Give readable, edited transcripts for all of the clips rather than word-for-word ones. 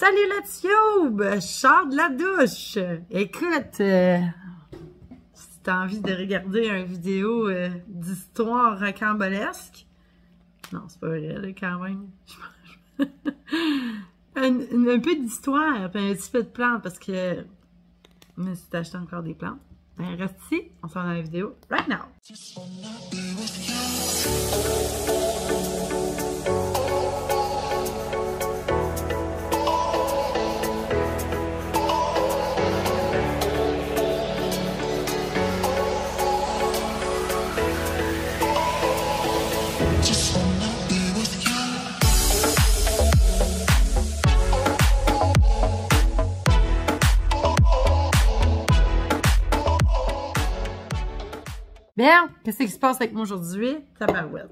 Salut la tube! Je sors de la douche! Écoute, si t'as envie de regarder une vidéo d'histoire rocambolesque, non, c'est pas vrai, là, quand même. un peu d'histoire, puis un petit peu de plantes, parce que je me suis acheté encore des plantes. Ben, reste ici, on se voit dans la vidéo right now! Bien, qu'est-ce qui se passe avec moi aujourd'hui? Tabarouette.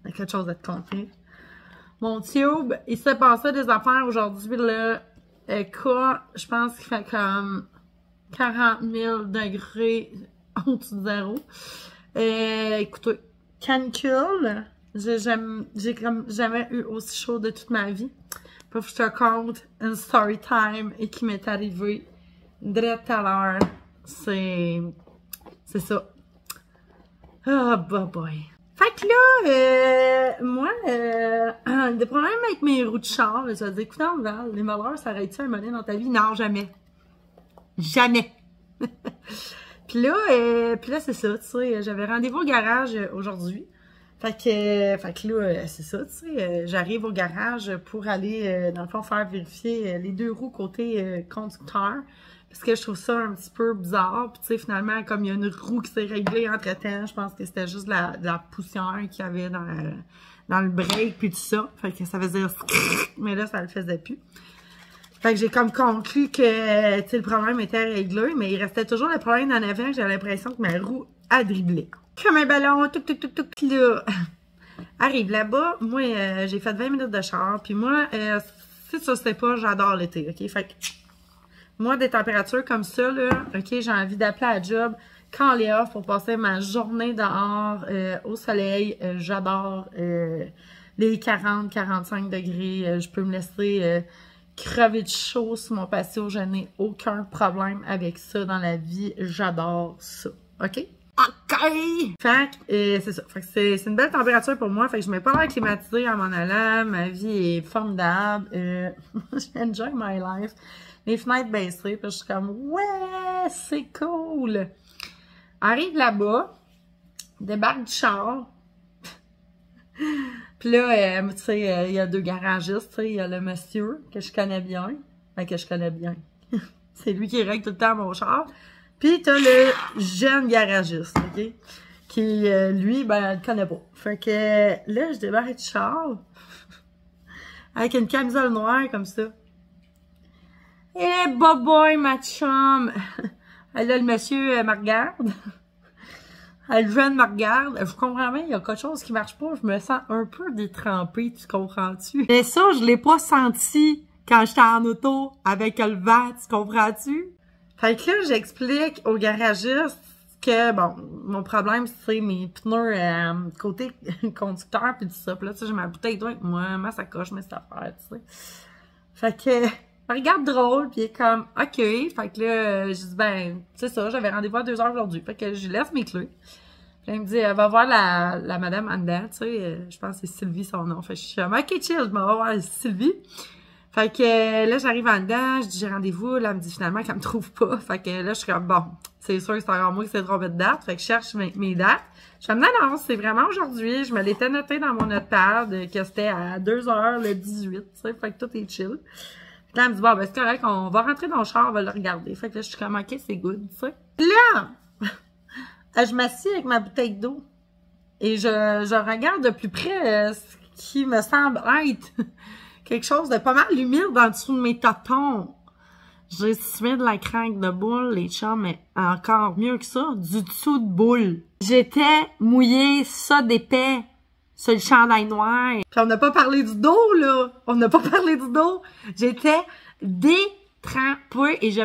Il y a quelque chose à te conter. Mon tube, il s'est passé des affaires aujourd'hui, là. Écoute, je pense qu'il fait comme 40 000 degrés au-dessus de zéro. Écoutez, canicule. J'ai comme jamais eu aussi chaud de toute ma vie. Pour que je te compte une story time et qui m'est arrivé direct à l'heure. C'est ça. Oh, boy. Fait que là, moi, des problèmes avec mes roues de char, je vais dire, écoute, Val, les malheurs, ça arrête-tu un moment donné dans ta vie? Non, jamais. Jamais. Puis là, c'est ça, tu sais, j'avais rendez-vous au garage aujourd'hui. Fait que là, c'est ça, tu sais, j'arrive au garage pour aller, dans le fond, faire vérifier les deux roues côté conducteur. Parce que je trouve ça un petit peu bizarre. Puis tu sais, finalement, comme il y a une roue qui s'est réglée entre-temps, je pense que c'était juste de la poussière qu'il y avait dans le break, puis tout ça. Fait que ça faisait... Mais là, ça le faisait plus. Fait que j'ai comme conclu que, tu sais, le problème était réglé, mais il restait toujours le problème en avant, que j'avais l'impression que ma roue a dribblé. Comme un ballon, tout, là. Arrive là-bas, moi, j'ai fait 20 minutes de char, puis moi, si tu sais pas, j'adore l'été, ok? Fait que... Moi, des températures comme ça, là, ok, j'ai envie d'appeler à la job quand elle est off pour passer ma journée dehors au soleil. J'adore les 40-45 degrés. Je peux me laisser crever de chaud sur mon patio. Je n'ai aucun problème avec ça dans la vie. J'adore ça. OK? OK! Fait que c'est ça. Fait que c'est une belle température pour moi. Fait que je mets pas l'air climatisé en m'en allant. Ma vie est formidable. Enjoy my life. Les fenêtres baissées, puis je suis comme, ouais, c'est cool. Arrive là-bas, débarque du char. Puis là, tu sais, il y a deux garagistes, tu sais, il y a le monsieur que je connais bien. Ben, que je connais bien. C'est lui qui règle tout le temps mon char. Puis t'as le jeune garagiste, ok? Qui, lui, ben, le connaît pas. Fait que là, je débarque du char. Avec une camisole noire comme ça. Eh, boy, ma chum! Là, le monsieur me regarde. Le jeune me regarde. Je comprends bien, il y a quelque chose qui marche pas. Je me sens un peu détrempée, tu comprends-tu? Mais ça, je l'ai pas senti quand j'étais en auto avec le vent, tu comprends-tu? Fait que là, j'explique au garagiste que, bon, mon problème, c'est mes pneus côté conducteur pis tout ça. Pis là, tu sais, j'ai ma bouteille d'eau avec moi, ma sacoche, mes affaires, tu sais. Fait que... regarde drôle, puis il est comme, OK. Fait que là, je dis, ben, c'est ça, j'avais rendez-vous à 2h aujourd'hui. Fait que je lui laisse mes clés. Puis il me dit, va voir la madame en dedans, tu sais, je pense que c'est Sylvie son nom. Fait que je suis comme, OK, chill, je m'en vais voir Sylvie. Fait que là, j'arrive en dedans, je dis, j'ai rendez-vous. Là, elle me dit finalement qu'elle me trouve pas. Fait que là, je suis comme, bon, c'est sûr que c'est encore moi qui s'est trompé de date. Fait que je cherche mes dates. Je suis comme, non, c'est vraiment aujourd'hui. Je me l'étais noté dans mon notepad que c'était à 2h le 18, tu sais. Fait que tout est chill. Puis là, elle me dit, bon, ben, c'est correct, on va rentrer dans le char, on va le regarder. Fait que là, je suis comme, OK, c'est good, tu sais. Là, je m'assieds avec ma bouteille d'eau et je regarde de plus près ce qui me semble être quelque chose de pas mal humide en dessous de mes totons. J'ai sué de la craque de boule, les chums, mais encore mieux que ça, du dessous de boule. J'étais mouillée, ça d'épais. Sur le chandail noir. Puis on n'a pas parlé du dos, là. On n'a pas parlé du dos. J'étais détrempée et je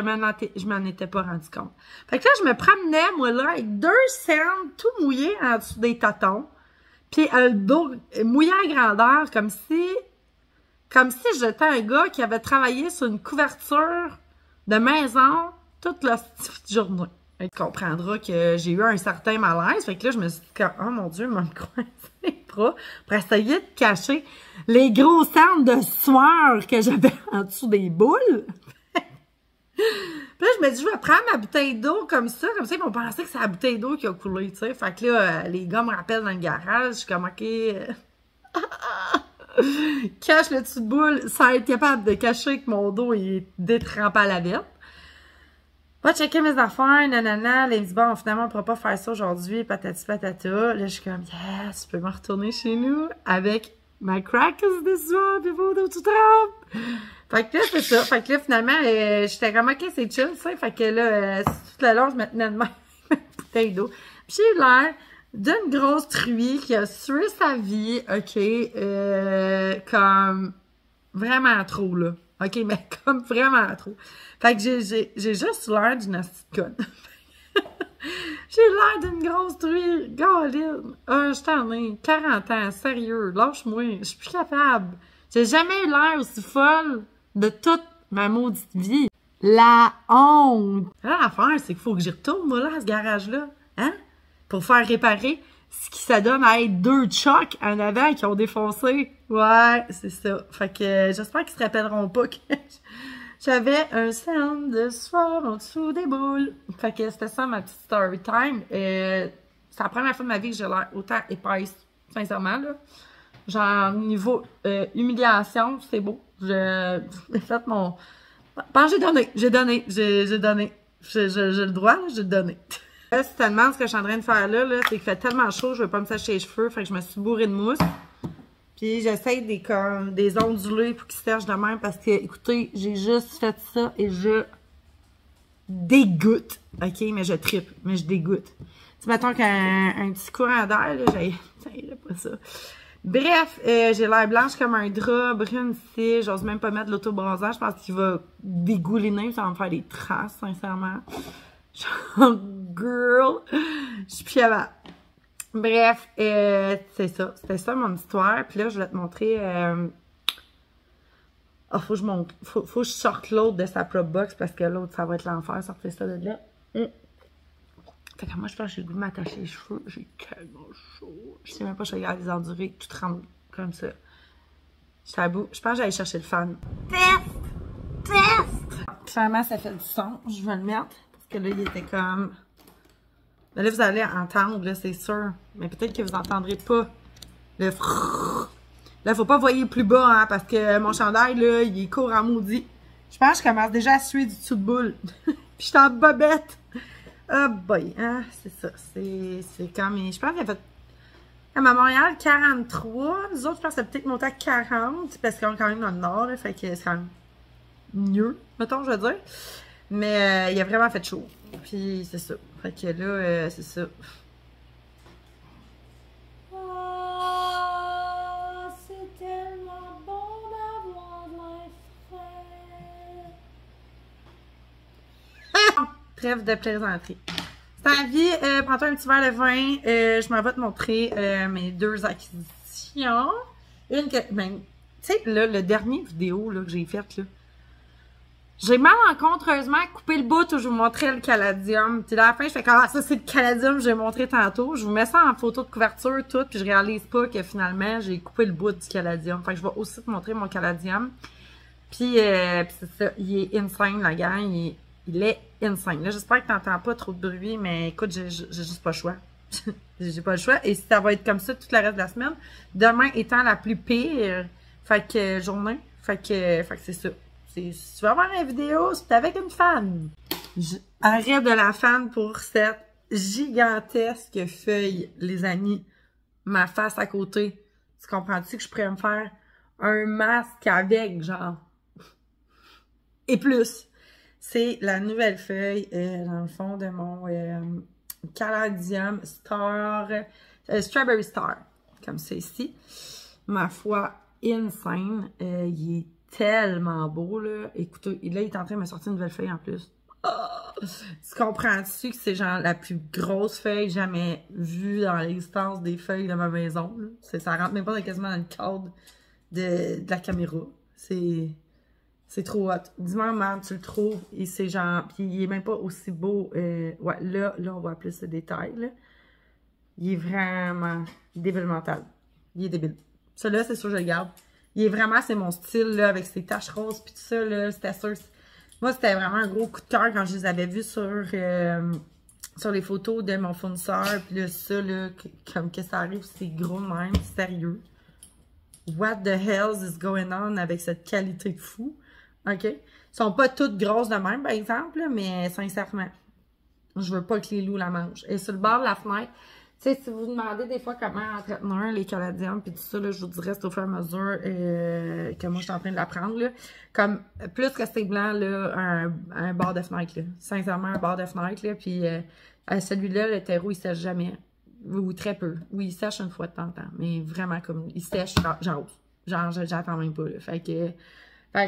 m'en étais pas rendu compte. Fait que là, je me promenais, moi, là, avec 2 cernes tout mouillées en dessous des totons. Puis le dos mouillé à grandeur, comme si Comme si j'étais un gars qui avait travaillé sur une couverture de maison toute la journée. Et tu comprendras que j'ai eu un certain malaise. Fait que là, je me suis dit, oh mon Dieu, il m'a coincé les bras pour essayer de cacher les gros cernes de sueur que j'avais en dessous des boules. Puis là, je me dis, je vais prendre ma bouteille d'eau comme ça, ils vont penser que c'est la bouteille d'eau qui a coulé, tu sais. Fait que là, les gars me rappellent dans le garage, je suis comme, OK, cache le dessus de boule, sans être capable de cacher que mon dos est détrempé à la verte. Va checker mes affaires, nanana. Là, il me dit, bon, finalement, on pourra pas faire ça aujourd'hui, patati patata. Là, je suis comme, yes, je peux me retourner chez nous avec ma crackers de soir, puis mon dos tout trempe. Fait que là, c'est ça. Fait que là, finalement, j'étais comme, OK, c'est chill, ça. Fait que là, tout le long, je me tenais de ma bouteille d'eau. Puis j'ai l'air d'une grosse truie qui a sué sa vie, OK, comme vraiment trop, là. OK, mais comme vraiment trop. Fait que j'ai juste l'air d'une petite conne. J'ai l'air d'une grosse truie. Galine. Ah, je t'en ai 40 ans, sérieux. Lâche-moi. Je suis plus capable. J'ai jamais eu l'air aussi folle de toute ma maudite vie. La honte. Là, l'affaire, c'est qu'il faut que j'y retourne, moi, là, à ce garage-là. Hein? Pour faire réparer ce qui s'adonne à être 2 chocs en avant qui ont défoncé. Ouais, c'est ça. Fait que j'espère qu'ils se rappelleront pas que j'avais un cerne de sueur en dessous des boules. Fait que c'était ça ma petite story time. C'est la première fois de ma vie que j'ai l'air autant épaisse, sincèrement, là. Genre, niveau humiliation, c'est beau. J'ai fait mon... Bon, j'ai donné. J'ai donné. J'ai le droit, j'ai donné. Là, si tu te demandes ce que je suis en train de faire là, c'est qu'il fait tellement chaud, je veux pas me sécher les cheveux, fait que je me suis bourrée de mousse. Puis j'essaye des ondulés pour qu'ils se sèchent de même parce que, écoutez, j'ai juste fait ça et je dégoûte. OK, mais je trippe, mais je dégoûte. Tu mettons qu'un petit courant d'air, là, j'ai pas ça. Bref, j'ai l'air blanche comme un drap, brune ici, j'ose même pas mettre l'autobronzage, je pense qu'il va dégouliner, ça va me faire des traces, sincèrement. Genre, girl, je suis plus capable. Bref, c'est ça. C'était ça mon histoire. Puis là, je vais te montrer. Oh, faut que je sorte l'autre de sa prop box parce que l'autre, ça va être l'enfer. Sortez ça de là. Fait que moi, je pense que j'ai le goût de m'attacher les cheveux. J'ai tellement chaud. Je sais même pas si je regarde les endurer. Tout tremble comme ça. Je suis à bout. Je pense que j'allais chercher le fan. Test! Finalement, ça fait du son. Je vais le mettre. Parce que là, il était comme... Mais là, vous allez entendre, là, c'est sûr. Mais peut-être que vous n'entendrez pas le frrrr. Là, faut pas voyer plus bas, hein, parce que mon chandail, là, il est court en maudit. Je pense que je commence déjà à suer du dessous de boule. Puis je suis en bobette. Ah, boy, hein, c'est ça. C'est comme... Je pense qu'il a fait... Comme à Montréal, 43. Nous autres, je pense que c'est peut-être monté à 40, parce qu'on est quand même dans le nord, là, fait que c'est quand même mieux, mettons, je veux dire. Mais il a vraiment fait chaud. Puis c'est ça. Fait que là, c'est ça. Oh, c'est tellement bon d'avoir life frère. Trêve de plaisanterie. C'est la vie, prends-toi un petit verre de vin. Je m'en vais te montrer mes 2 acquisitions. Une que, ben, tu sais, là, le dernier vidéo là, que j'ai faite, là. J'ai malencontreusement coupé le bout où je vous montrais le caladium. Puis à la fin, je fais comme, ah, ça c'est le caladium, j'ai montré tantôt. Je vous mets ça en photo de couverture, tout, puis je réalise pas que finalement, j'ai coupé le bout du caladium. Fait que je vais aussi te montrer mon caladium. Puis c'est ça, il est insane, la gang. Il est insane. Là, j'espère que t'entends pas trop de bruit, mais écoute, j'ai juste pas le choix. J'ai pas le choix. Et ça va être comme ça tout le reste de la semaine. Demain étant la plus pire, fait que journée. Fait que c'est ça. Si tu vas voir une vidéo, c'est avec une fan. Arrête de la fan pour cette gigantesque feuille, les amis. Ma face à côté. Tu comprends-tu que je pourrais me faire un masque avec, genre. Et plus. C'est la nouvelle feuille, dans le fond, de mon Caladium Star, Strawberry Star. Comme ça ici. Ma foi, insane. Il est tellement beau, là. Écoutez, là, il est en train de me sortir une nouvelle feuille en plus. Oh! Tu comprends-tu que c'est genre la plus grosse feuille jamais vue dans l'existence des feuilles de ma maison, là? Ça rentre même pas quasiment dans le cadre de la caméra. C'est trop hot. Dis-moi, man, tu le trouves, et c'est genre, puis il est même pas aussi beau, ouais, là, on voit plus le détail, là. Il est vraiment débile mental. Il est débile. Celui-là, c'est sûr, je le garde. Il est vraiment, c'est mon style, là, avec ses taches roses, puis tout ça, là, c'était sûr. Moi, c'était vraiment un gros coup de cœur quand je les avais vus sur les photos de mon fournisseur, puis là, ça, là, comme que ça arrive, c'est gros de même, sérieux. What the hell is going on avec cette qualité de fou? OK? Ils sont pas toutes grosses de même, par exemple, là, mais sincèrement, je veux pas que les loups la mangent. Et sur le bord de la fenêtre, tu sais, si vous vous demandez des fois comment entretenir les Canadiennes, puis tout ça, là, je vous dirais, c'est au fur et à mesure que moi, je suis en train de l'apprendre, là. Comme, plus que c'est blanc, là, un bord de fenêtre, là. Sincèrement, un bord de fenêtre, là, puis celui-là, le terreau, il sèche jamais. Ou très peu. Oui, il sèche une fois de temps en temps, mais vraiment, comme, il sèche, genre, j'attends même pas, là. Fait que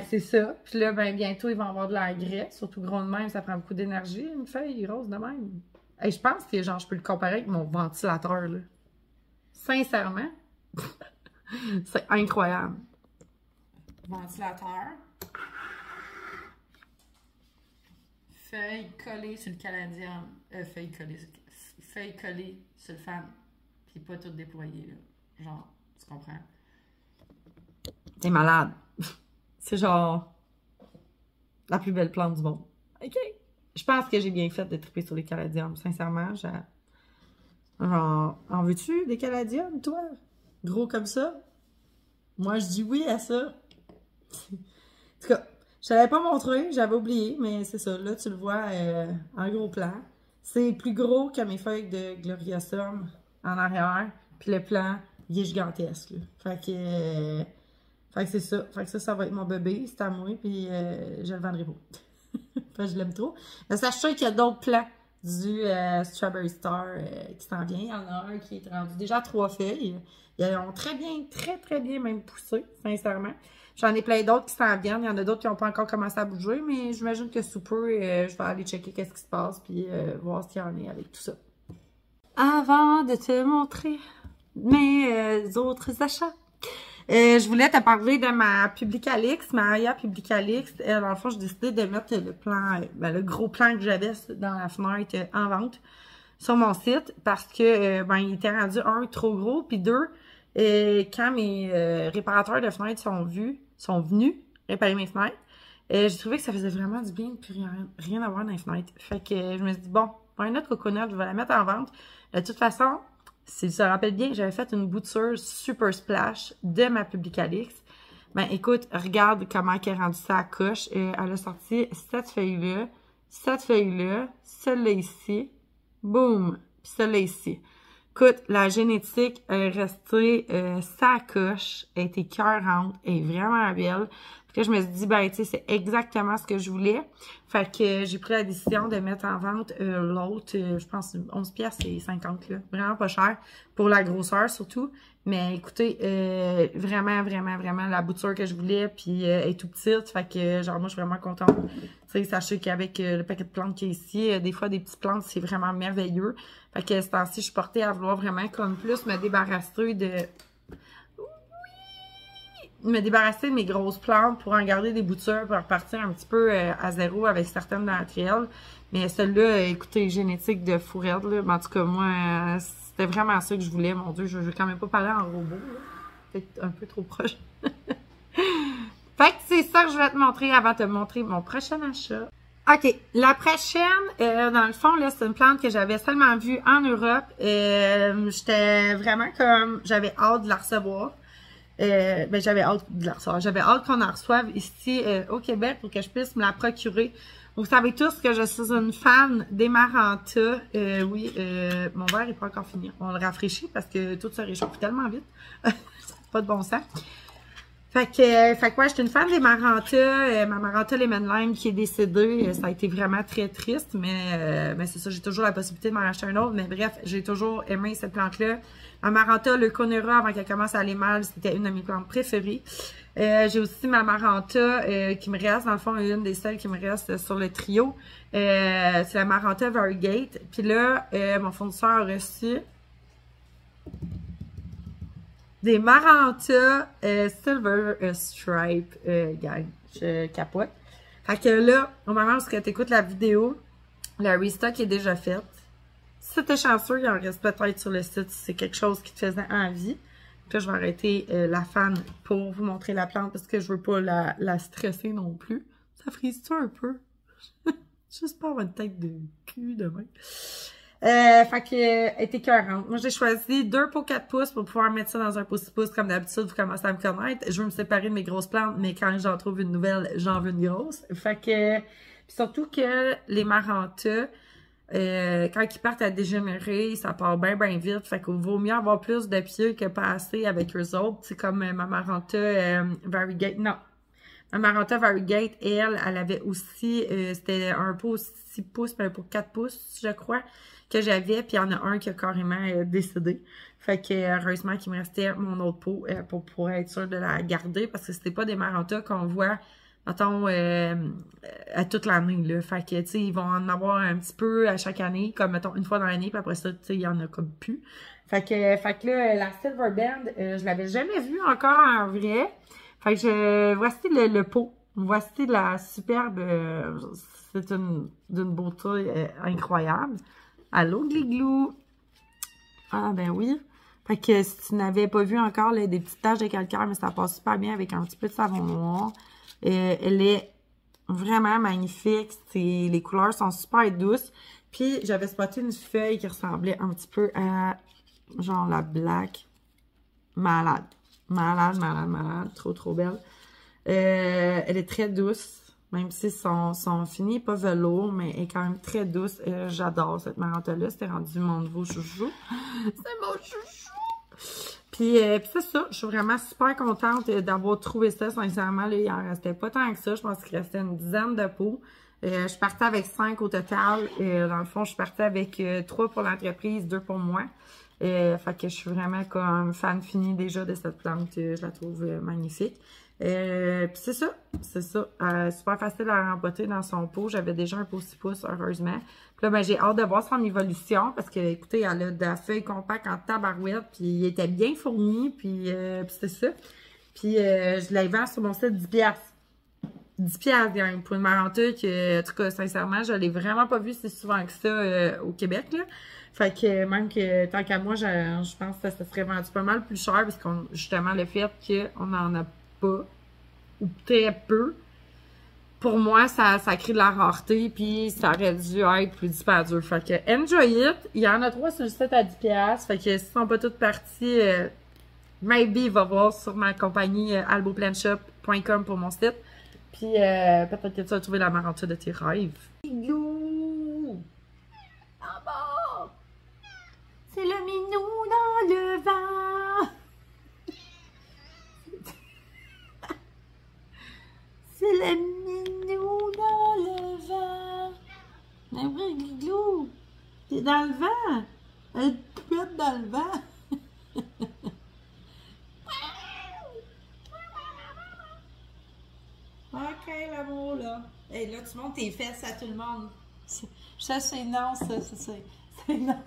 c'est ça. Puis là, ben, bientôt, ils vont avoir de l'engrais. Surtout gros de même, ça prend beaucoup d'énergie, une feuille rose de même. Hey, je pense que genre je peux le comparer avec mon ventilateur, là. Sincèrement, c'est incroyable. Ventilateur. Feuille collée sur le Canadien. Feuille collée sur le fan. Puis pas tout déployé, là. Genre, tu comprends? T'es malade. C'est genre la plus belle plante du monde. OK. Je pense que j'ai bien fait de triper sur les Canadiens. Sincèrement, genre, en veux-tu des Canadiens, toi? Gros comme ça? Moi, je dis oui à ça. En tout cas, je l'avais pas montré, j'avais oublié, mais c'est ça. Là, tu le vois en gros plan. C'est plus gros que mes feuilles de Gloriosum en arrière. Puis le plan, il est gigantesque, là. Fait que c'est ça. Fait que ça va être mon bébé. C'est à moi, puis je le vendrai pas. Je l'aime trop. Mais sachez qu'il y a d'autres plans du Strawberry Star qui s'en vient. Il y en a un qui est rendu déjà à 3 feuilles. Ils ont très bien même poussé, sincèrement. J'en ai plein d'autres qui s'en viennent. Il y en a d'autres qui n'ont pas encore commencé à bouger, mais j'imagine que sous peu, je vais aller checker qu'est-ce qui se passe puis voir ce qu'il y en est avec tout ça. Avant de te montrer mes autres achats, je voulais te parler de ma Publicalix, ma Aya Publicalix. Dans le fond, j'ai décidé de mettre le plan, le gros plan que j'avais dans la fenêtre en vente sur mon site parce que il était rendu un trop gros, puis deux, quand mes réparateurs de fenêtres sont venus réparer mes fenêtres, j'ai trouvé que ça faisait vraiment du bien de plus rien avoir dans les fenêtres. Fait que je me suis dit, bon, un autre coconut, je vais la mettre en vente. De toute façon, si tu te rappelles bien, j'avais fait une bouture super splash de ma Publicalix. Ben écoute, regarde comment elle est rendue ça à coche. Elle a sorti cette feuille-là, celle-là ici, boum, puis celle-là ici. Écoute, la génétique est restée sa coche, elle était écœurante, elle est vraiment belle. Puis là, je me suis dit, ben, tu sais, c'est exactement ce que je voulais. Fait que j'ai pris la décision de mettre en vente l'autre, je pense, 11 pièces et 50, là. Vraiment pas cher. Pour la grosseur, surtout. Mais écoutez, vraiment, la bouture que je voulais, puis elle est tout petite. Fait que, genre, moi, je suis vraiment contente. Tu sais, sachez qu'avec le paquet de plantes qu'il y a ici, des fois, des petites plantes, c'est vraiment merveilleux. Fait que, ce temps-ci, je suis portée à vouloir vraiment, comme plus, me débarrasser de mes grosses plantes pour en garder des boutures pour repartir un petit peu à zéro avec certaines d'entre elles. Mais celle-là, écoutez, génétique de fourrette, là. En tout cas, moi, c'était vraiment ça que je voulais. Mon Dieu, je vais quand même pas parler en robot, là. Peut-être un peu trop proche. Fait que c'est ça que je vais te montrer avant de te montrer mon prochain achat. OK, la prochaine, dans le fond, là, c'est une plante que j'avais seulement vue en Europe. J'étais vraiment comme, j'avais hâte de la recevoir. J'avais hâte de la recevoir. J'avais hâte qu'on en reçoive ici au Québec pour que je puisse me la procurer. Vous savez tous que je suis une fan des Maranta. Oui, mon verre n'est pas encore fini. On le rafraîchit parce que tout se réchauffe tellement vite. C'est pas de bon sens. Fait que ouais, j'étais une fan des Maranta. Ma Maranta Lemon Lime qui est décédée, ça a été vraiment très triste, mais c'est ça, j'ai toujours la possibilité de m'en acheter un autre. Mais bref, j'ai toujours aimé cette plante-là. Ma Maranta Leuconera, avant qu'elle commence à aller mal, c'était une de mes plantes préférées. J'ai aussi ma Maranta qui me reste, dans le fond, une des seules qui me reste sur le trio. C'est la Maranta Variegate. Puis là, mon fournisseur a reçu Des Maranta Silver Stripe, gang. Je capote. Fait que là, au moment où tu écoutes la vidéo, le restock est déjà fait. Si t'es chanceux, il en reste peut-être sur le site si c'est quelque chose qui te faisait envie. Puis là, je vais arrêter la fan pour vous montrer la plante parce que je veux pas la stresser non plus. Ça frise-tu un peu? Juste pas avoir une tête de cul demain. Fait que, elle était écœurante. Moi, j'ai choisi 2 pots 4 pouces pour pouvoir mettre ça dans un pot 6 pouces. Comme d'habitude, vous commencez à me connaître. Je veux me séparer de mes grosses plantes, mais quand j'en trouve une nouvelle, j'en veux une grosse. Fait que, pis surtout que les Maranta, quand ils partent à dégénérer, ça part bien vite. Fait qu'il vaut mieux avoir plus de pieux que pas assez avec eux autres. C'est comme ma Maranta Variegate. Non. Ma Maranta Variegate, elle avait aussi, c'était un pot 6 pouces, puis un pot 4 pouces, je crois, que j'avais. Puis il y en a un qui a carrément décédé. Fait que heureusement qu'il me restait mon autre pot pour pouvoir être sûr de la garder. Parce que c'était pas des Maranta qu'on voit, mettons, à toute l'année, là. Fait que, tu sais, ils vont en avoir un petit peu à chaque année, comme, mettons, une fois dans l'année, puis après ça, tu sais, il y en a comme plus. Fait que là, la Silver Band, je l'avais jamais vue encore en vrai. Fait que voici le pot. Voici la superbe, c'est d'une beauté incroyable. Allô, Gliglou? Ah, ben oui. Fait que si tu n'avais pas vu encore, là, des petites taches de calcaire, mais ça passe super bien avec un petit peu de savon noir. Elle est vraiment magnifique. Les couleurs sont super douces. Puis, j'avais spoté une feuille qui ressemblait un petit peu à, genre, la Black. Malade. Malade. Trop belle. Elle est très douce. Même si son fini n'est pas velours, mais elle est quand même très douce. J'adore cette Maranta-là. C'était rendu mon nouveau chouchou. C'est mon chouchou! Puis c'est ça, je suis vraiment super contente d'avoir trouvé ça. Sincèrement, là, il en restait pas tant que ça. Je pense qu'il restait une dizaine de pots. Je partais avec 5 au total. Dans le fond, je partais avec 3 pour l'entreprise, 2 pour moi. Fait que je suis vraiment comme fan finie déjà de cette plante. Je la trouve magnifique. Puis c'est ça. Super facile à rempoter dans son pot. J'avais déjà un pot 6 pouces, heureusement. Puis là, ben, j'ai hâte de voir son évolution parce que, écoutez, elle a de la feuille compacte en tabarouette. Puis il était bien fourni. Puis c'est ça. Puis je l'ai vendu sur mon site 10$. 10$ pour une Maranta que, en tout cas, sincèrement, je l'ai vraiment pas vu si souvent que ça au Québec, là. Fait que même que, tant qu'à moi, je pense que ça serait vendu pas mal plus cher parce qu'on, justement, le fait qu'on n'en a pas, ou très peu, pour moi, ça crée de la rareté, puis ça aurait dû être plus dispendieux. Fait que, enjoy it! Il y en a 3 sur le site à 10$. Fait que, si sont pas toutes parties, maybe va voir sur ma compagnie alboplantshop.com pour mon site. Puis, peut-être que tu vas trouver la Maranta de tes rêves. Minou! En bas! C'est le minou dans le vent! C'est le minou dans le vent! Mais oui, Guiglou! T'es dans le vent! Elle te pète dans le vent! Ok, l'amour, là. Hey, là, tu montes tes fesses à tout le monde. Ça, c'est non, ça, c'est non.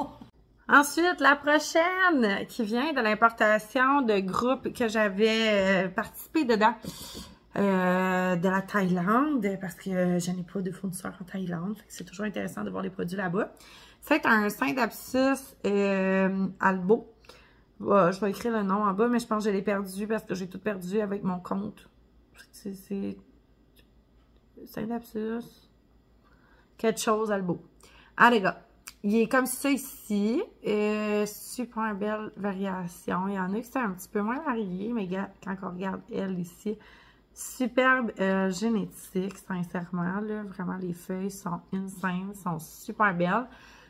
Ensuite, la prochaine qui vient de l'importation de groupes que j'avais participé dedans. De la Thaïlande, parce que je n'ai pas de fournisseur en Thaïlande. C'est toujours intéressant de voir les produits là-bas. C'est un Syndapsus Albo. Je vais écrire le nom en bas, mais je pense que je l'ai perdu parce que j'ai tout perdu avec mon compte. C'est Syndapsus quelque chose Albo. Ah les gars, il est comme ça ici. Super belle variation. Il y en a qui sont un petit peu moins variés, mais quand on regarde elle ici, superbe génétique, sincèrement. Là, vraiment, les feuilles sont insane, sont super belles.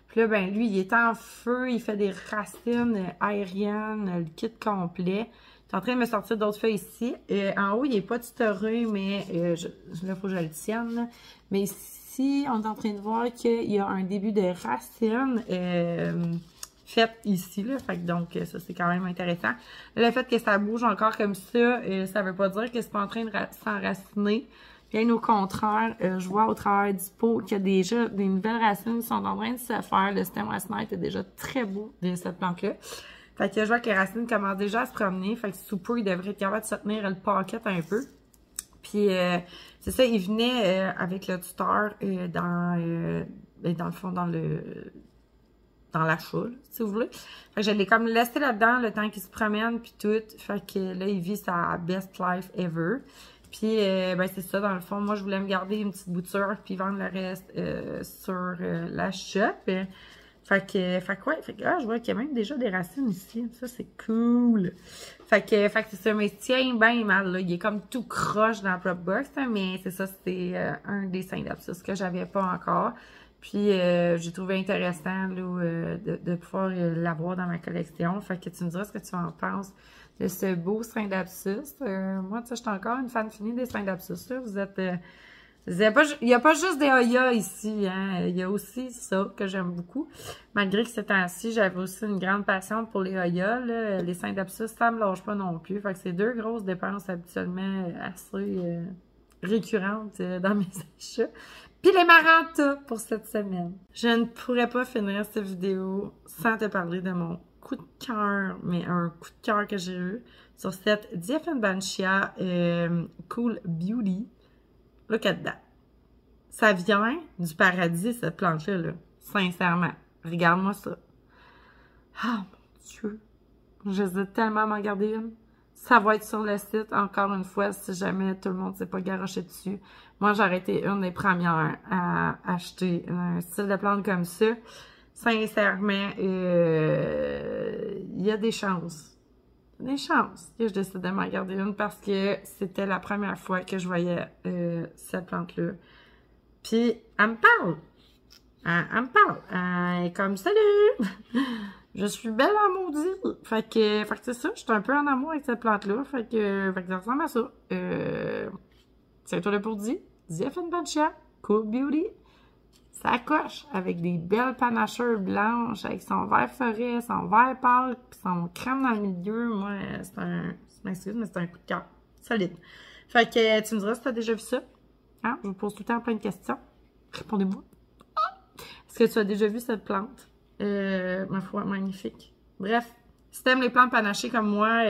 Puis là, ben lui, il est en feu, il fait des racines aériennes, le kit complet. Je suis en train de me sortir d'autres feuilles ici. En haut, il n'est pas tutoré, mais là, il faut que je le tienne. Là. Mais ici, on est en train de voir qu'il y a un début de racines faites ici. Là. Fait que donc, ça, c'est quand même intéressant. Le fait que ça bouge encore comme ça veut pas dire que c'est pas en train de s'enraciner. Bien au contraire, je vois au travers du pot qu'il y a déjà des nouvelles racines qui sont en train de se faire. Le système racinaire est déjà très beau de cette plante-là. Fait que je vois que les racines commencent déjà à se promener. Fait que sous peu, il devrait être capable de se tenir le paquet un peu. Puis, c'est ça, il venait avec le tuteur dans le fond, dans l'achat, si vous voulez. Fait que je l'ai comme laissé là-dedans le temps qu'il se promène, puis tout. Fait que là, il vit sa best life ever. Puis, ben c'est ça, dans le fond, moi, je voulais me garder une petite bouture, puis vendre le reste sur la shop. Fait que je vois qu'il y a même déjà des racines ici. Ça, c'est cool. Fait que c'est ça, mais tiens, ben mal, là. Il est comme tout croche dans la prop box, hein, mais c'est ça, c'était un des syndapsus que j'avais pas encore. Puis, j'ai trouvé intéressant, là, de pouvoir l'avoir dans ma collection. Fait que tu me diras ce que tu en penses de ce beau syndapsus. Moi, tu sais, je suis encore une fan finie des syndapsus, là. Vous êtes... il n'y a pas juste des Hoya ici, hein. Il y a aussi ça que j'aime beaucoup. Malgré que ces temps-ci, j'avais aussi une grande passion pour les Hoya, là. Les syndapsus, ça me lâche pas non plus. Fait que c'est deux grosses dépenses habituellement assez récurrentes dans mes achats. Puis les Maranta pour cette semaine. Je ne pourrais pas finir cette vidéo sans te parler de mon coup de cœur, mais un coup de cœur que j'ai eu sur cette Dieffenbachia Cool Beauty. Look at that. Ça vient du paradis, cette plante-là, là. Sincèrement. Regarde-moi ça. Ah, mon Dieu. J'hésite tellement à m'en garder une. Ça va être sur le site, encore une fois, si jamais tout le monde ne s'est pas garoché dessus. Moi, j'ai été une des premières à acheter un style de plante comme ça. Sincèrement, il y a des chances. Des chances que je décide de m'en garder une parce que c'était la première fois que je voyais cette plante-là. Puis, elle me parle. Elle me parle. Elle est comme, salut! Je suis belle en maudit. Fait que c'est ça, je suis un peu en amour avec cette plante-là. Fait que ça ressemble à ça. C'est toi le pour dire. Dieffenbachia Cool Beauty. Ça coche avec des belles panachures blanches, avec son vert forêt, son vert pâle, puis son crème dans le milieu. Moi, c'est un coup de cœur. Solide. Fait que tu me diras si tu as déjà vu ça. Hein? Je vous pose tout le temps plein de questions. Répondez-moi. Est-ce que tu as déjà vu cette plante? Ma foi, magnifique. Bref, si t'aimes les plantes panachées comme moi,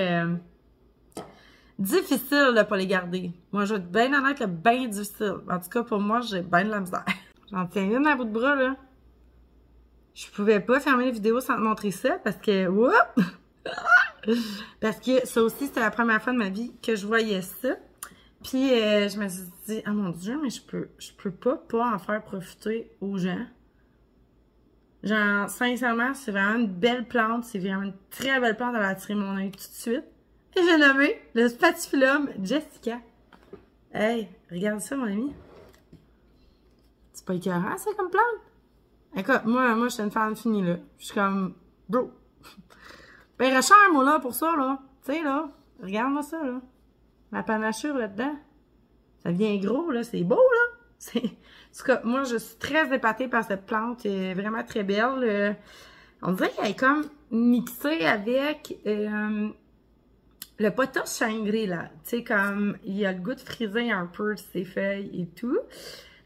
difficile de pas les garder. Moi, je vais être bien honnête, là, bien difficile. En tout cas, pour moi, j'ai bien de la misère. J'en tiens une à bout de bras, là. Je pouvais pas fermer les vidéos sans te montrer ça parce que... Whoop! Parce que ça aussi, c'était la première fois de ma vie que je voyais ça. Puis, je me suis dit, oh mon Dieu, mais je peux pas en faire profiter aux gens. Genre, sincèrement, c'est vraiment une belle plante. C'est vraiment une très belle plante. Elle a attiré mon œil tout de suite. Et j'ai nommé le Spathiphyllum Jessica. Hey, regarde ça, mon ami. C'est pas écœurant, ça, comme plante? Écoute, moi, je suis une fan finie, là. Je suis comme, bro. Ben, cher, moi, là, pour ça, là. Tu sais, là. Regarde-moi ça, là. La panachure là-dedans. Ça devient gros, là. C'est beau, là. En tout cas, moi, je suis très épatée par cette plante. Elle est vraiment très belle. On dirait qu'elle est comme mixée avec le pothos Shangri-La. Tu sais, comme il y a le goût de friser un peu de ses feuilles et tout.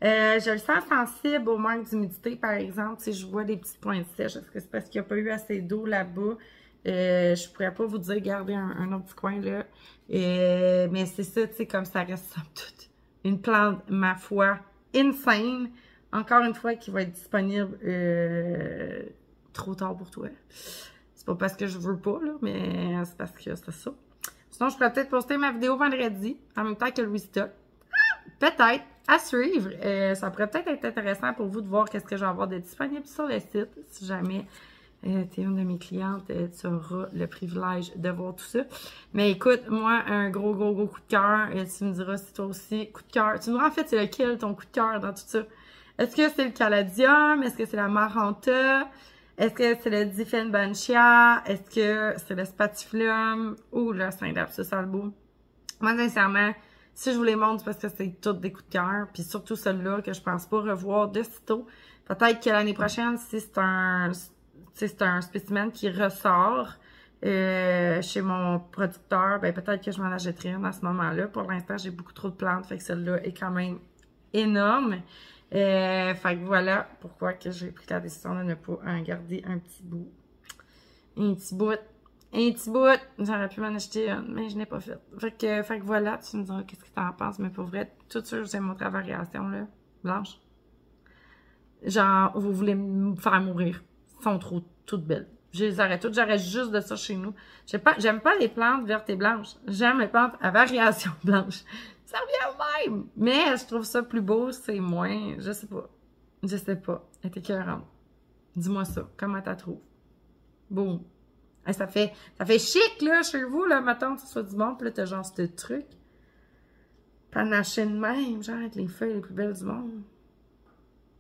Je le sens sensible au manque d'humidité, par exemple. Si je vois des petites pointes sèches, est-ce que c'est parce qu'il n'y a pas eu assez d'eau là-bas? Je pourrais pas vous dire garder un autre petit coin là. Mais c'est ça, tu sais, comme ça reste somme toute une plante, ma foi, insane. Encore une fois, qui va être disponible trop tard pour toi. C'est pas parce que je veux pas, là, mais c'est parce que c'est ça. Sinon, je pourrais peut-être poster ma vidéo vendredi, en même temps que le restock. Peut-être, à suivre. Ça pourrait peut-être être intéressant pour vous de voir qu'est-ce que je vais avoir de disponible sur le site. Si jamais tu es une de mes clientes, tu auras le privilège de voir tout ça. Mais écoute, moi, un gros coup de cœur. Tu me diras si toi aussi, coup de cœur. Tu me diras en fait, c'est lequel ton coup de cœur dans tout ça? Est-ce que c'est le Caladium? Est-ce que c'est la Maranta? Est-ce que c'est le Dieffenbachia? Est-ce que c'est le Spathiphyllum? Ou le Syndapsus albo? Moi, sincèrement, si je vous les montre, c'est parce que c'est tous des coups de cœur. Puis surtout celui-là que je pense pas revoir de sitôt. Peut-être que l'année prochaine, si c'est un spécimen qui ressort chez mon producteur, ben peut-être que je m'en achèterai un à ce moment-là. Pour l'instant, j'ai beaucoup trop de plantes, fait que celle-là est quand même énorme. Fait que voilà pourquoi que j'ai pris la décision de ne pas en garder un petit bout. Un petit bout Un petit bout, j'aurais pu m'en acheter une, mais je n'ai pas fait. Fait que voilà, tu me diras qu'est-ce que t'en penses, mais pour vrai, tout sûr, j'ai montré la variation, là, blanche. Genre, vous voulez me faire mourir. Elles sont trop toutes belles. Je les arrête toutes, j'arrête juste de ça chez nous. J'aime pas les plantes vertes et blanches. J'aime les plantes à variation blanche. Ça revient au même! Mais je trouve ça plus beau, c'est moins, je sais pas. Je sais pas. Elle est écœurante. Dis-moi ça. Comment t'as trouvé? Boum. Hey, ça fait chic, là, chez vous, là, mettons, que ce soit du bon, pis là, t'as genre ce truc. Panaché de même, genre, avec les feuilles les plus belles du monde.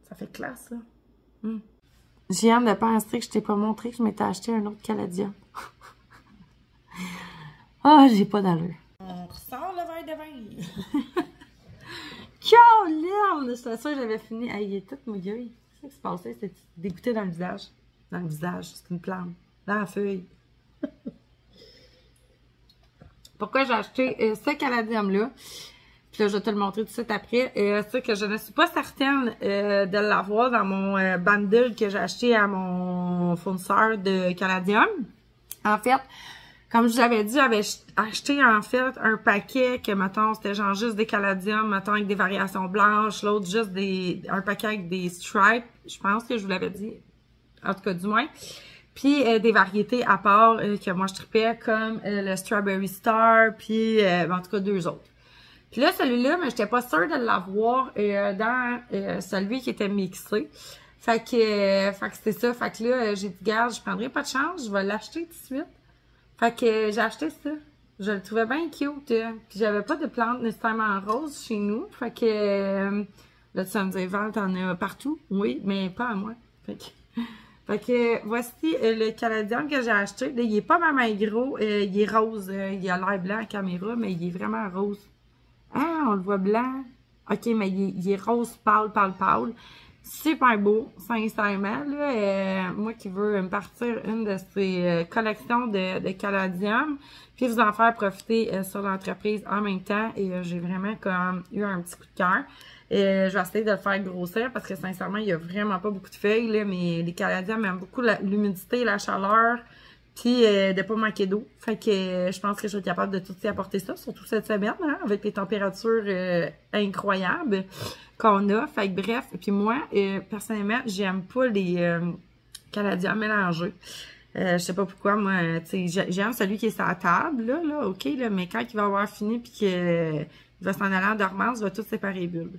Ça fait classe, là. J'ai hâte de penser que je t'ai pas montré que je m'étais acheté un autre Caladia. Ah, j'ai pas d'allure. On ressort le verre de vin. Caroline! J'étais sûre que j'avais fini. Hey, il est tout mouillé. Qu'est-ce qui se passait? C'était dégoûté dans le visage. Dans le visage, c'est une plante. Dans la feuille. Pourquoi j'ai acheté ce caladium-là? Puis là, je vais te le montrer tout de suite après. C'est que je ne suis pas certaine de l'avoir dans mon bundle que j'ai acheté à mon fournisseur de caladium. En fait, comme je vous avais dit, j'avais acheté en fait un paquet que, mettons, c'était genre juste des caladiums, mettons, avec des variations blanches, l'autre juste un paquet avec des stripes. Je pense que je vous l'avais dit. En tout cas, du moins. Puis des variétés à part que moi je tripais, comme le Strawberry Star, puis en tout cas 2 autres. Puis là, celui-là, mais j'étais pas sûre de l'avoir dans celui qui était mixé. Fait que c'est ça. Fait que là, j'ai dit, garde, je prendrai pas de chance, je vais l'acheter tout de suite. Fait que j'ai acheté ça. Je le trouvais bien cute. Puis j'avais pas de plantes nécessairement roses chez nous. Fait que là, tu vas me dire, Val, t'en as partout? Oui, mais pas à moi. Fait que voici le caladium que j'ai acheté. Là, il est pas vraiment gros. Il est rose. Il a l'air blanc à la caméra, mais il est vraiment rose. Ah, on le voit blanc. OK, mais il est rose pâle. Super beau, sincèrement. Là, moi qui veux me partir une de ces collections de caladium, puis vous en faire profiter sur l'entreprise en même temps. Et j'ai vraiment comme eu un petit coup de cœur. Je vais essayer de le faire grossir parce que sincèrement, il n'y a vraiment pas beaucoup de feuilles, là, mais les caladiums aiment beaucoup l'humidité, la chaleur, puis de pas manquer d'eau. Fait que je pense que je vais être capable de tout y apporter ça, surtout cette semaine, hein, avec les températures incroyables qu'on a. Fait que bref, et puis moi, personnellement, j'aime pas les caladiums mélangés. Je sais pas pourquoi, moi, tu sais, j'aime celui qui est sur la table, là, ok, là, mais quand il va avoir fini puis qu'il va s'en aller en dormance, il va tout séparer les bulbes.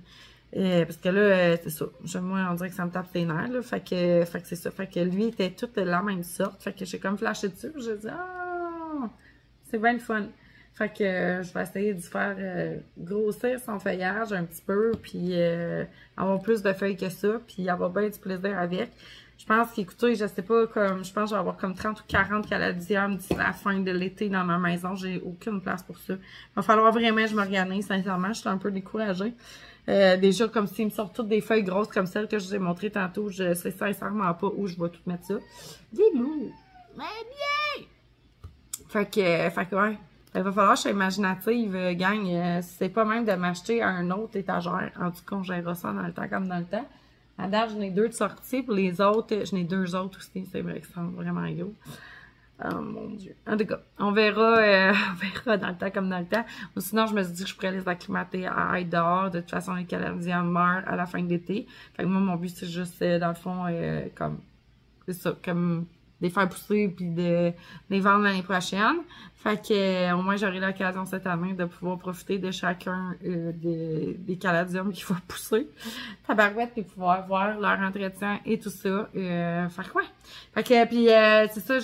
Parce que là, c'est ça. Moi, on dirait que ça me tape ses nerfs, là. Fait que c'est ça. Fait que lui, il était tout de la même sorte. Fait que j'ai comme flashé dessus. J'ai dit, ah, c'est bien le fun. Fait que je vais essayer de faire grossir son feuillage un petit peu, puis avoir plus de feuilles que ça, puis avoir bien du plaisir avec. Je pense qu'écoutez, je sais pas, je pense que je vais avoir comme 30 ou 40 caladiums d'ici la fin de l'été dans ma maison. J'ai aucune place pour ça. Il va falloir vraiment que je m'organise, sincèrement. Je suis un peu découragée. Déjà, comme s'ils me sortent toutes des feuilles grosses comme celles que je vous ai montrées tantôt, je sais sincèrement pas où je vais tout mettre ça. Des loups! Mais bien! Fait que ouais. Il va falloir que je sois imaginative, gang. C'est pas même de m'acheter un autre étagère. En tout cas, on gérera ça dans le temps comme dans le temps. À date, j'en ai 2 de sortie. Pour les autres, j'en ai 2 autres aussi. C'est vrai que c'est vraiment gros. Oh mon Dieu. En tout cas, on verra dans le temps comme dans le temps. Ou sinon, je me suis dit que je pourrais les acclimater à être dehors. De toute façon, les caladiums meurent à la fin de l'été. Fait que moi, mon but, c'est juste, dans le fond, comme, c'est ça, comme les faire pousser puis de les vendre l'année prochaine. Fait que au moins j'aurai l'occasion cette année de pouvoir profiter de chacun des caladiums qu'il faut pousser. Tabarouette, puis pouvoir voir leur entretien et tout ça. Fait que ouais. Fait que puis c'est ça,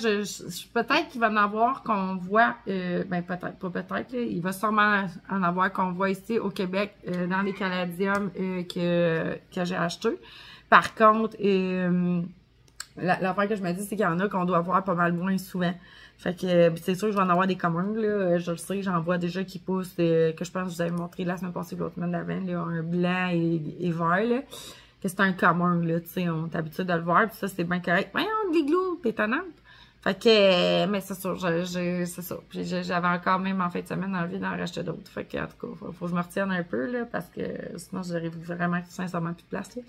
peut-être qu'il va en avoir qu'on voit ben peut-être, pas peut-être, là, il va sûrement en avoir qu'on voit ici au Québec dans les caladiums que j'ai achetés. Par contre, l'affaire que je me dis, c'est qu'il y en a qu'on doit voir pas mal moins souvent. Fait que c'est sûr que je vais en avoir des communs, là. Je le sais, j'en vois déjà qui poussent, que je pense que je vous avais montré la semaine passée, l'autre semaine d'avant, là, un blanc et vert, là. Que c'est un commun, là, tu sais, on est habitué de le voir, puis ça, c'est bien correct. Voyons, l'igloo, pétonnante. Fait que, mais c'est sûr, c'est ça. Puis j'avais encore même en fin de semaine envie d'en racheter d'autres. Fait que, en tout cas, faut que je me retienne un peu, là, parce que sinon, j'arrive vraiment sincèrement plus de place, là.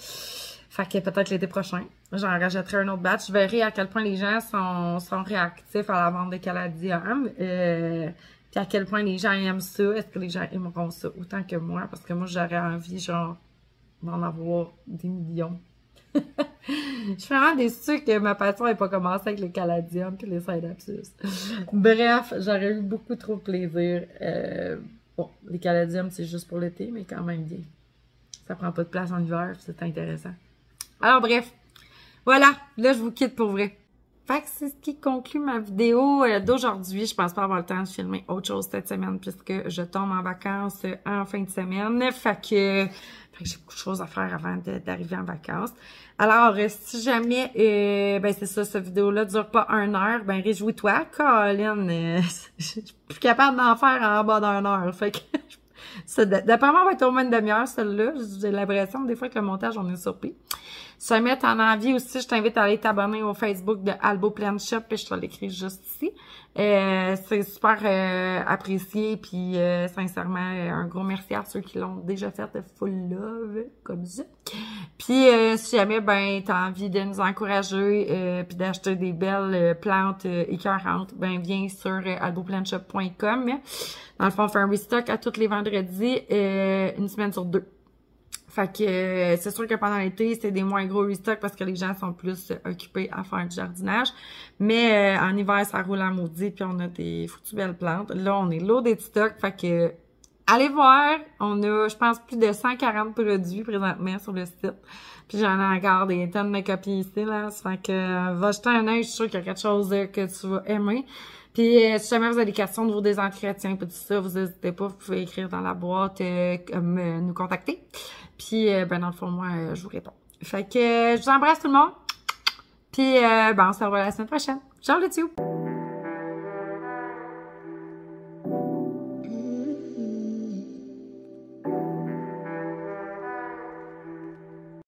Fait que peut-être l'été prochain, j'en rachèterai un autre batch. Je verrai à quel point les gens sont réactifs à la vente de caladium. Puis à quel point les gens aiment ça. Est-ce que les gens aimeront ça autant que moi? Parce que moi, j'aurais envie, genre, d'en avoir des millions. Je suis vraiment déçue que ma passion n'ait pas commencé avec le caladium puis les synapsus. Bref, j'aurais eu beaucoup trop de plaisir. Bon, les caladiums, c'est juste pour l'été, mais quand même bien. Ça prend pas de place en hiver, c'est intéressant. Alors bref, voilà, là je vous quitte pour vrai. Fait que c'est ce qui conclut ma vidéo d'aujourd'hui. Je pense pas avoir le temps de filmer autre chose cette semaine puisque je tombe en vacances en fin de semaine. Fait que j'ai beaucoup de choses à faire avant d'arriver en vacances. Alors, si jamais, ben c'est ça, cette vidéo-là dure pas 1 heure, ben réjouis-toi, Colin. Je suis plus capable d'en faire en bas d'1 heure. Fait que d'après moi, on va être au moins une demi-heure, celle-là. J'ai l'impression des fois que le montage, on est surpris. Si jamais t'en as envie aussi, je t'invite à aller t'abonner au Facebook de Albo Plant Shop, puis je te l'écris juste ici. C'est super apprécié, puis sincèrement, un gros merci à ceux qui l'ont déjà fait de full love, comme ça. Puis si jamais ben t'as envie de nous encourager, puis d'acheter des belles plantes écœurantes, ben viens sur alboplantshop.com. Dans le fond, on fait un restock à tous les vendredis, une semaine sur 2. Fait que c'est sûr que pendant l'été, c'est des moins gros restocks parce que les gens sont plus occupés à faire du jardinage. Mais en hiver, ça roule en maudit, puis on a des foutues belles plantes. Là, on est lourd de stock, fait que allez voir. On a, je pense, plus de 140 produits présentement sur le site. Puis j'en ai encore des tonnes de copies ici, là. Fait que va jeter un œil, je suis sûre qu'il y a quelque chose que tu vas aimer. Puis, si jamais vous avez des questions de vos entretiens et tout ça, vous n'hésitez pas, vous pouvez écrire dans la boîte, nous contacter. Puis, ben dans le fond, moi, je vous réponds. Fait que je vous embrasse tout le monde. Puis, ben on se revoit la semaine prochaine. Ciao les tubes!